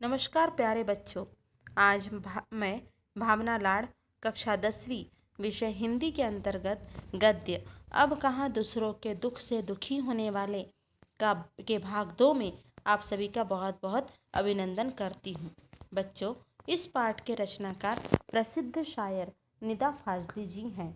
नमस्कार प्यारे बच्चों। आज मैं भावना लाड़ कक्षा 10वीं विषय हिंदी के अंतर्गत गद्य अब कहाँ दूसरों के दुख से दुखी होने वाले का के भाग 2 में आप सभी का बहुत बहुत अभिनंदन करती हूँ। बच्चों, इस पाठ के रचनाकार प्रसिद्ध शायर निदा फाजली जी हैं।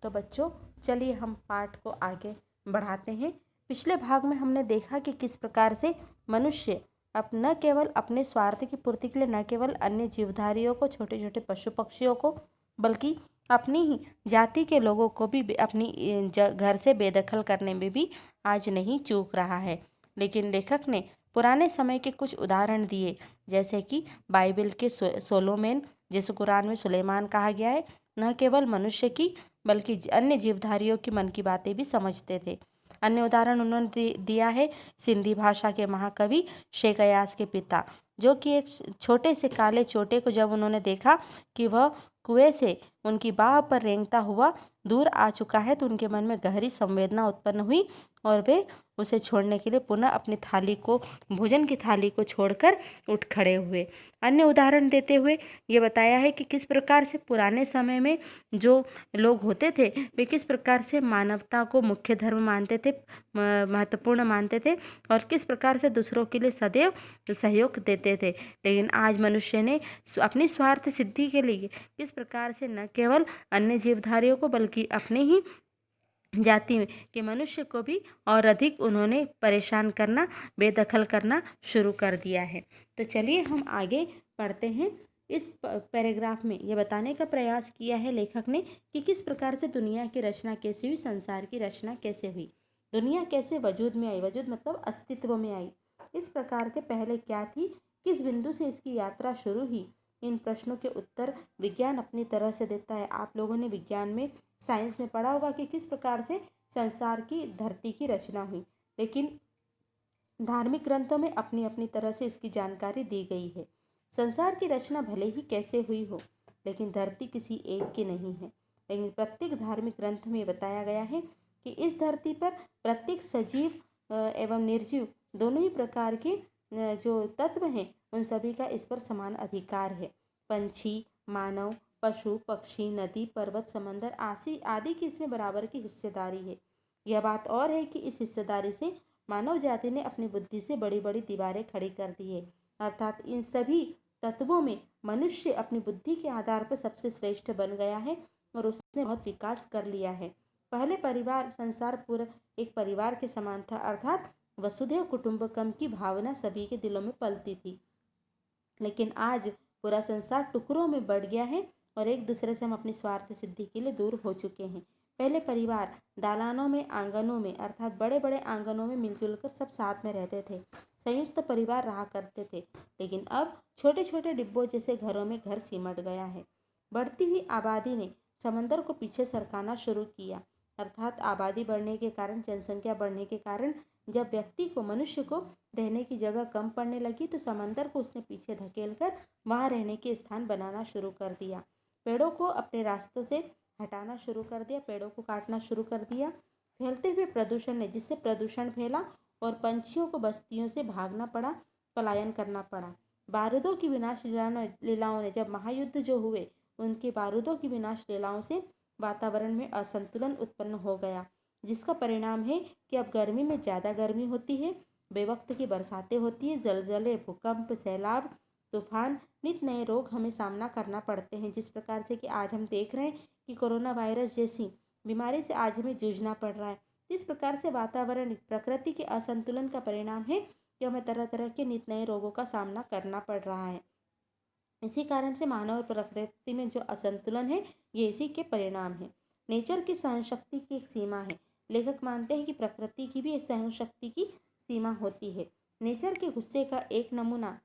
तो बच्चों, चलिए हम पाठ को आगे बढ़ाते हैं। पिछले भाग में हमने देखा कि किस प्रकार से मनुष्य न केवल अपने स्वार्थ की पूर्ति के लिए न केवल अन्य जीवधारियों को, छोटे छोटे पशु पक्षियों को, बल्कि अपनी ही जाति के लोगों को भी अपनी घर से बेदखल करने में भी आज नहीं चूक रहा है। लेकिन लेखक ने पुराने समय के कुछ उदाहरण दिए, जैसे कि बाइबल के सोलोमन, जिसे कुरान में सुलेमान कहा गया है, न केवल मनुष्य की बल्कि अन्य जीवधारियों की मन की बातें भी समझते थे। अन्य उदाहरण उन्होंने दिया है सिंधी भाषा के महाकवि शेख अयास के पिता, जो कि एक छोटे से काले चोटे को जब उन्होंने देखा कि वह कुएं से उनकी बाह पर रेंगता हुआ दूर आ चुका है, तो उनके मन में गहरी संवेदना उत्पन्न हुई और वे उसे छोड़ने के लिए पुनः अपनी थाली को, भोजन की थाली को छोड़कर उठ खड़े हुए। अन्य उदाहरण देते हुए ये बताया है कि किस प्रकार से पुराने समय में जो लोग होते थे वे किस प्रकार से मानवता को मुख्य धर्म मानते थे, महत्वपूर्ण मानते थे और किस प्रकार से दूसरों के लिए सदैव सहयोग देते थे। लेकिन आज मनुष्य ने अपनी स्वार्थ सिद्धि के लिए किस प्रकार से न केवल अन्य जीवधारियों को बल्कि अपने ही जाति के मनुष्य को भी और अधिक उन्होंने परेशान करना, बेदखल करना शुरू कर दिया है। तो चलिए हम आगे पढ़ते हैं। इस पैराग्राफ में ये बताने का प्रयास किया है लेखक ने कि किस प्रकार से दुनिया की रचना कैसे हुई, संसार की रचना कैसे हुई, दुनिया कैसे वजूद में आई, वजूद मतलब अस्तित्व में आई, इस प्रकार के पहले क्या थी, किस बिंदु से इसकी यात्रा शुरू हुई। इन प्रश्नों के उत्तर विज्ञान अपनी तरह से देता है। आप लोगों ने विज्ञान में, साइंस में पढ़ा होगा कि किस प्रकार से संसार की, धरती की रचना हुई, लेकिन धार्मिक ग्रंथों में अपनी अपनी तरह से इसकी जानकारी दी गई है। संसार की रचना भले ही कैसे हुई हो, लेकिन धरती किसी एक की नहीं है। लेकिन प्रत्येक धार्मिक ग्रंथ में बताया गया है कि इस धरती पर प्रत्येक सजीव एवं निर्जीव दोनों ही प्रकार के जो तत्व हैं, उन सभी का इस पर समान अधिकार है। पंछी, मानव, पशु पक्षी, नदी, पर्वत, समंदर आदि की इसमें बराबर की हिस्सेदारी है। यह बात और है कि इस हिस्सेदारी से मानव जाति ने अपनी बुद्धि से बड़ी बड़ी दीवारें खड़ी कर दी है। अर्थात इन सभी तत्वों में मनुष्य अपनी बुद्धि के आधार पर सबसे श्रेष्ठ बन गया है और उसने बहुत विकास कर लिया है। पहले परिवार, संसार पूरा एक परिवार के समान था, अर्थात वसुधैव कुटुंबकम की भावना सभी के दिलों में पलती थी। लेकिन आज पूरा संसार टुकड़ों में बढ़ गया है और एक दूसरे से हम अपनी स्वार्थ सिद्धि के लिए दूर हो चुके हैं। पहले परिवार दालानों में, आंगनों में, अर्थात बड़े बड़े आंगनों में मिलजुल कर सब साथ में रहते थे, संयुक्त परिवार रहा करते थे। लेकिन अब छोटे छोटे डिब्बों जैसे घरों में घर सिमट गया है। बढ़ती हुई आबादी ने समंदर को पीछे सरकाना शुरू किया, अर्थात आबादी बढ़ने के कारण, जनसंख्या बढ़ने के कारण जब व्यक्ति को, मनुष्य को रहने की जगह कम पड़ने लगी, तो समंदर को उसने पीछे धकेल कर वहाँ रहने के स्थान बनाना शुरू कर दिया। पेड़ों को अपने रास्तों से हटाना शुरू कर दिया, पेड़ों को काटना शुरू कर दिया। फैलते हुए प्रदूषण ने, जिससे प्रदूषण फैला और पंछियों को बस्तियों से भागना पड़ा, पलायन करना पड़ा। बारूदों की विनाश लीलाओं ने, जब महायुद्ध जो हुए, उनके बारूदों की विनाश लीलाओं से वातावरण में असंतुलन उत्पन्न हो गया, जिसका परिणाम है कि अब गर्मी में ज़्यादा गर्मी होती है, बेवक्त की बरसातें होती है, जलजले, भूकंप, सैलाब, तूफान, नित नए रोग हमें सामना करना पड़ते हैं। जिस प्रकार से कि आज हम देख रहे हैं कि कोरोना वायरस जैसी बीमारी से आज हमें जूझना पड़ रहा है। इस प्रकार से वातावरण, प्रकृति के असंतुलन का परिणाम है कि हमें तरह तरह के नित नए रोगों का सामना करना पड़ रहा है। इसी कारण से मानव और प्रकृति में जो असंतुलन है, ये इसी के परिणाम है। नेचर की सहन शक्ति की एक सीमा है। लेखक मानते हैं कि प्रकृति की भी इस सहन शक्ति की सीमा होती है। नेचर के गुस्से का एक नमूना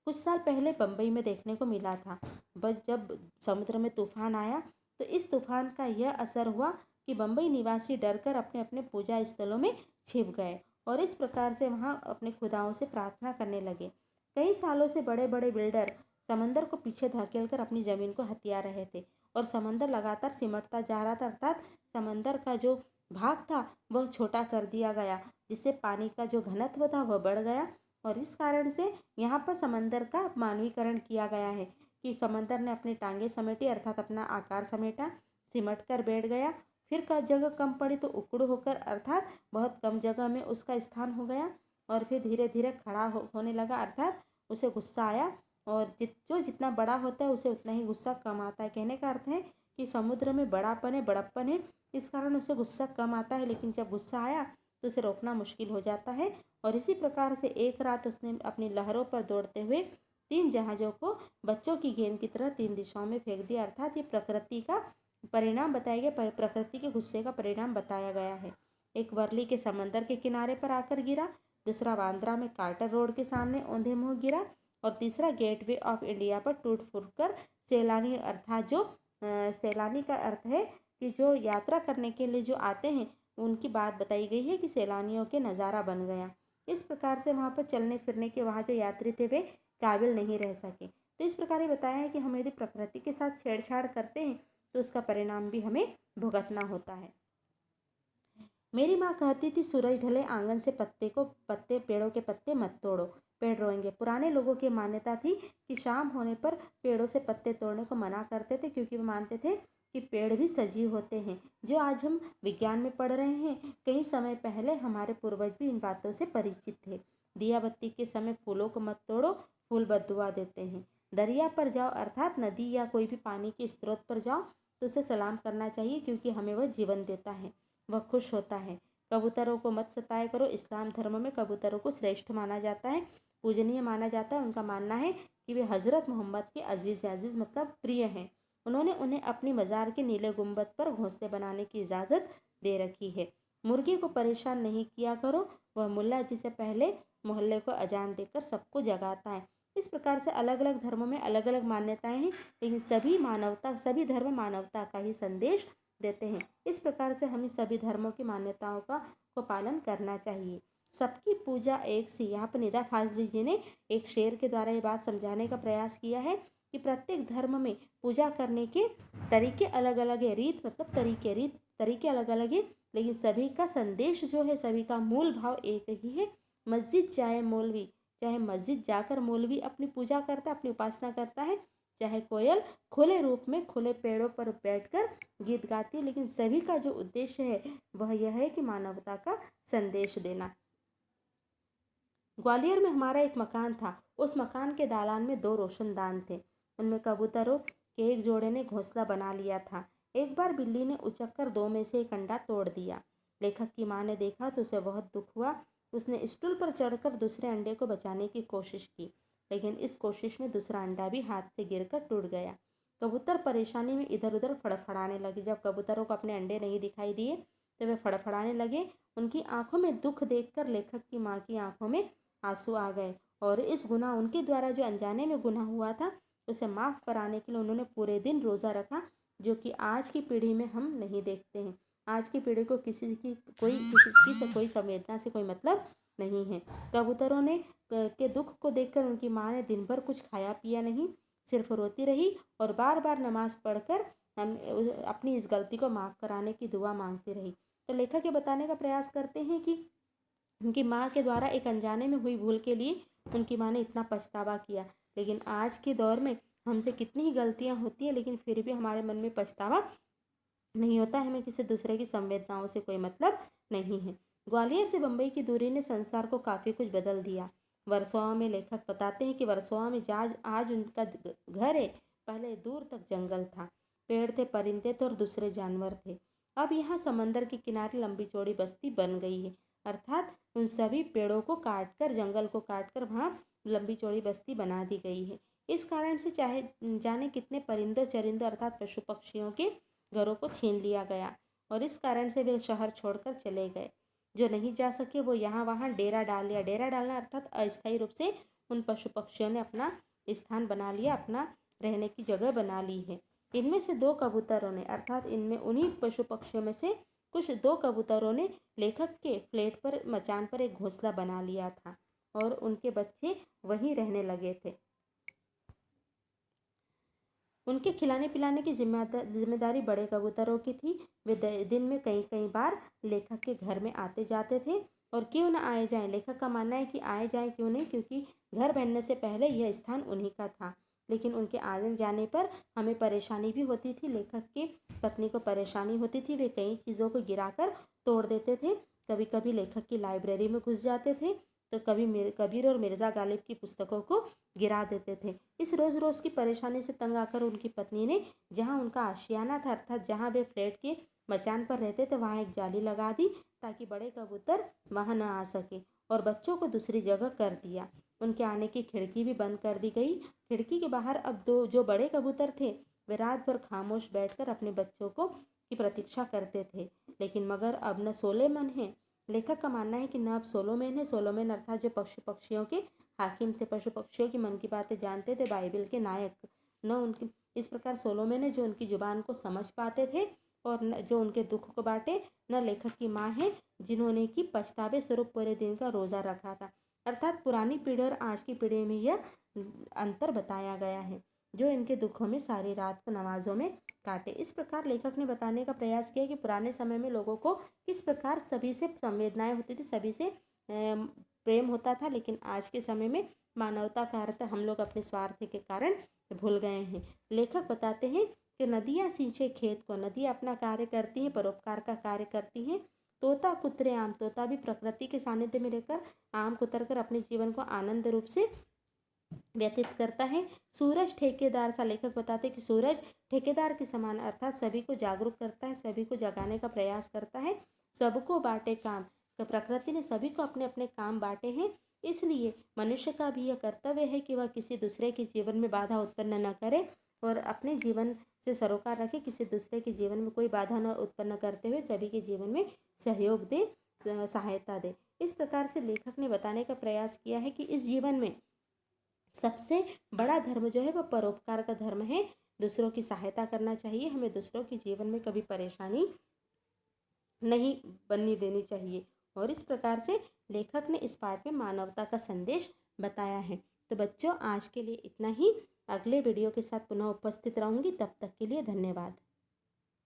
कुछ साल पहले बम्बई में देखने को मिला था। बस जब समुद्र में तूफान आया, तो इस तूफान का यह असर हुआ कि बम्बई निवासी डरकर अपने अपने पूजा स्थलों में छिप गए और इस प्रकार से वहाँ अपने खुदाओं से प्रार्थना करने लगे। कई सालों से बड़े बड़े बिल्डर समंदर को पीछे धकेलकर अपनी ज़मीन को हथिया रहे थे और समंदर लगातार सिमटता जा रहा था, अर्थात समंदर का जो भाग था वह छोटा कर दिया गया, जिससे पानी का जो घनत्व था वह बढ़ गया और इस कारण से यहाँ पर समंदर का मानवीकरण किया गया है कि समंदर ने अपनी टांगे समेटी, अर्थात अपना आकार समेटा, सिमट कर बैठ गया। फिर का जगह कम पड़ी तो उकड़ होकर, अर्थात बहुत कम जगह में उसका स्थान हो गया। और फिर धीरे धीरे खड़ा होने लगा, अर्थात उसे गुस्सा आया। और जो जितना बड़ा होता है उसे उतना ही गुस्सा कम आता है। कहने का अर्थ है कि समुद्र में बड़ापन है, बड़प्पन है, इस कारण उसे गुस्सा कम आता है, लेकिन जब गुस्सा आया तो उसे रोकना मुश्किल हो जाता है। और इसी प्रकार से एक रात उसने अपनी लहरों पर दौड़ते हुए 3 जहाज़ों को बच्चों की गेंद की तरह 3 दिशाओं में फेंक दिया। अर्थात ये प्रकृति का परिणाम बताया गया, प्रकृति के गुस्से का परिणाम बताया गया है। एक वर्ली के समंदर के किनारे पर आकर गिरा, दूसरा बांद्रा में कार्टर रोड के सामने औंधे मुँह गिरा, और तीसरा गेटवे ऑफ इंडिया पर टूट फूट कर सैलानी, अर्थात जो सैलानी का अर्थ है कि जो यात्रा करने के लिए जो आते हैं उनकी बात बताई गई है कि सैलानियों के नज़ारा बन गया। इस प्रकार से वहाँ पर चलने फिरने के वहाँ जो यात्री थे वे काबिल नहीं रह सके। तो इस प्रकार ये बताया है कि हम यदि प्रकृति के साथ छेड़छाड़ करते हैं तो उसका परिणाम भी हमें भुगतना होता है। मेरी माँ कहती थी, सूरज ढले आंगन से पत्ते पेड़ों के पत्ते मत तोड़ो, पेड़ रोएंगे। पुराने लोगों की मान्यता थी कि शाम होने पर पेड़ों से पत्ते तोड़ने को मना करते थे, क्योंकि वो मानते थे कि पेड़ भी सजीव होते हैं। जो आज हम विज्ञान में पढ़ रहे हैं, कई समय पहले हमारे पूर्वज भी इन बातों से परिचित थे। दिया बत्ती के समय फूलों को मत तोड़ो, फूल बददुआ देते हैं। दरिया पर जाओ, अर्थात नदी या कोई भी पानी के स्रोत पर जाओ तो उसे सलाम करना चाहिए, क्योंकि हमें वह जीवन देता है, वह खुश होता है। कबूतरों को मत सताया करो। इस्लाम धर्म में कबूतरों को श्रेष्ठ माना जाता है, पूजनीय माना जाता है। उनका मानना है कि वे हज़रत मोहम्मद के अजीज़ मतलब प्रिय हैं। उन्होंने उन्हें अपनी मज़ार के नीले गुंबद पर घोंसले बनाने की इजाज़त दे रखी है। मुर्गे को परेशान नहीं किया करो, वह मुल्ला जिसे पहले मोहल्ले को अजान देकर सबको जगाता है। इस प्रकार से अलग अलग धर्मों में अलग अलग मान्यताएं हैं, लेकिन सभी धर्म मानवता का ही संदेश देते हैं। इस प्रकार से हमें सभी धर्मों की मान्यताओं को पालन करना चाहिए। सबकी पूजा एक सी। यहाँ पर निदा फाजली जी ने एक शेर के द्वारा ये बात समझाने का प्रयास किया है कि प्रत्येक धर्म में पूजा करने के तरीके अलग अलग है, रीत मतलब तरीके अलग अलग है, लेकिन सभी का संदेश जो है, सभी का मूल भाव एक ही है। मस्जिद चाहे मस्जिद जाकर मौलवी अपनी पूजा करता है, अपनी उपासना करता है, चाहे कोयल खुले रूप में खुले पेड़ों पर बैठकर गीत गाती है, लेकिन सभी का जो उद्देश्य है वह यह है कि मानवता का संदेश देना। ग्वालियर में हमारा एक मकान था। उस मकान के दालान में 2 रोशनदान थे। उनमें कबूतरों के एक जोड़े ने घोंसला बना लिया था। एक बार बिल्ली ने उचक कर 2 में से एक अंडा तोड़ दिया। लेखक की माँ ने देखा तो उसे बहुत दुख हुआ। उसने स्टूल पर चढ़कर दूसरे अंडे को बचाने की कोशिश की, लेकिन इस कोशिश में दूसरा अंडा भी हाथ से गिरकर टूट गया। कबूतर परेशानी में इधर उधर फड़फड़ाने लगे। जब कबूतरों को अपने अंडे नहीं दिखाई दिए तो वे फड़फड़ाने लगे। उनकी आंखों में दुख देखकर लेखक की माँ की आंखों में आंसू आ गए, और इस गुनाह उनके द्वारा जो अनजाने में गुनाह हुआ था उसे माफ़ कराने के लिए उन्होंने पूरे दिन रोज़ा रखा, जो कि आज की पीढ़ी में हम नहीं देखते हैं। आज की पीढ़ी को किसी से कोई संवेदना से कोई मतलब नहीं है। कबूतरों ने के दुख को देखकर उनकी माँ ने दिन भर कुछ खाया पिया नहीं, सिर्फ रोती रही और बार बार नमाज पढ़कर हम अपनी इस गलती को माफ़ कराने की दुआ मांगती रही। तो लेखक ये बताने का प्रयास करते हैं कि उनकी माँ के द्वारा एक अनजाने में हुई भूल के लिए उनकी माँ ने इतना पछतावा किया। लेकिन आज के दौर में हमसे कितनी ही गलतियाँ होती हैं, लेकिन फिर भी हमारे मन में पछतावा नहीं होता। हमें किसी दूसरे की संवेदनाओं से कोई मतलब नहीं है। ग्वालियर से बम्बई की दूरी ने संसार को काफ़ी कुछ बदल दिया। वर्सोवा में लेखक बताते हैं कि वर्सोवा में आज उनका घर है, पहले दूर तक जंगल था, पेड़ थे, परिंदे थे और दूसरे जानवर थे। अब यहाँ समंदर के किनारे लंबी चौड़ी बस्ती बन गई है, अर्थात उन सभी पेड़ों को काटकर, जंगल को काटकर वहाँ लंबी चौड़ी बस्ती बना दी गई है। इस कारण से चाहे जाने कितने परिंदों चरिंदों अर्थात पशु पक्षियों के घरों को छीन लिया गया, और इस कारण से वे शहर छोड़कर चले गए। जो नहीं जा सके वो यहाँ वहाँ डेरा डाल लिया। डेरा डालना अर्थात अस्थायी रूप से उन पशु पक्षियों ने अपना स्थान बना लिया, अपना रहने की जगह बना ली है। इनमें से 2 कबूतरों ने, अर्थात इनमें उन्हीं पशु पक्षियों में से कुछ 2 कबूतरों ने लेखक के फ्लैट पर मचान पर एक घोंसला बना लिया था और उनके बच्चे वहीं रहने लगे थे। उनके खिलाने पिलाने की जिम्मेदारी बड़े कबूतरों की थी। वे दिन में कई कई बार लेखक के घर में आते जाते थे। और क्यों न आए जाएं। लेखक का मानना है कि आए जाएं क्यों नहीं, क्योंकि घर बनने से पहले यह स्थान उन्हीं का था, लेकिन उनके आने जाने पर हमें परेशानी भी होती थी। लेखक की पत्नी को परेशानी होती थी, वे कई चीज़ों को गिराकर तोड़ देते थे। कभी कभी लेखक की लाइब्रेरी में घुस जाते थे, तो कभी कबीर और मिर्ज़ा गालिब की पुस्तकों को गिरा देते थे। इस रोज़ रोज़ की परेशानी से तंग आकर उनकी पत्नी ने जहाँ उनका आशियाना था, अर्थात जहाँ वे फ्लैट के मचान पर रहते थे, वहाँ एक जाली लगा दी ताकि बड़े कबूतर वहाँ न आ सके, और बच्चों को दूसरी जगह कर दिया। उनके आने की खिड़की भी बंद कर दी गई। खिड़की के बाहर अब दो जो बड़े कबूतर थे, वे रात भर खामोश बैठकर अपने बच्चों को की प्रतीक्षा करते थे, लेकिन मगर अब न सोलोमन है। लेखक का मानना है कि न अब सोलोमन है। सोलोमन अर्थात जो पशु पक्षियों के हाकिम थे, पशु पक्षियों की मन की बातें जानते थे, बाइबल के नायक, न उनकी इस प्रकार सोलोमन है जो उनकी जुबान को समझ पाते थे और न जो उनके दुख को बांटे। न लेखक की माँ है जिन्होंने कि पछतावे स्वरूप पूरे दिन का रोज़ा रखा था। अर्थात पुरानी पीढ़ी और आज की पीढ़ी में यह अंतर बताया गया है, जो इनके दुखों में सारी रात को नमाजों में काटे। इस प्रकार लेखक ने बताने का प्रयास किया कि पुराने समय में लोगों को किस प्रकार सभी से संवेदनाएं होती थी, सभी से प्रेम होता था, लेकिन आज के समय में मानवता का अर्थ हम लोग अपने स्वार्थ के कारण भूल गए हैं। लेखक बताते हैं कि नदियाँ सींचे खेत को, नदियाँ अपना कार्य करती हैं, परोपकार का कार्य करती हैं। तोता कुतरे आम, तोता भी प्रकृति के सानिध्य में रहकर आम कुतर कर अपने जीवन को आनंद रूप से व्यतीत करता है। सूरज ठेकेदार सा, लेखक बताते हैं कि सूरज ठेकेदार के समान, अर्थात सभी को जागरूक करता है, सभी को जगाने का प्रयास करता है। सबको बांटे काम, तो प्रकृति ने सभी को अपने अपने काम बांटे हैं, इसलिए मनुष्य का भी यह कर्तव्य है कि वह किसी दूसरे के जीवन में बाधा उत्पन्न न करे और अपने जीवन से सरोकार रखे, किसी दूसरे के जीवन में कोई बाधा न उत्पन्न करते हुए सभी के जीवन में सहयोग दे, सहायता दे। इस प्रकार से लेखक ने बताने का प्रयास किया है कि इस जीवन में सबसे बड़ा धर्म जो है वह परोपकार का धर्म है। दूसरों की सहायता करना चाहिए, हमें दूसरों के जीवन में कभी परेशानी नहीं बनने देनी चाहिए। और इस प्रकार से लेखक ने इस पाठ में मानवता का संदेश बताया है। तो बच्चों, आज के लिए इतना ही। अगले वीडियो के साथ पुनः उपस्थित रहूँगी, तब तक के लिए धन्यवाद।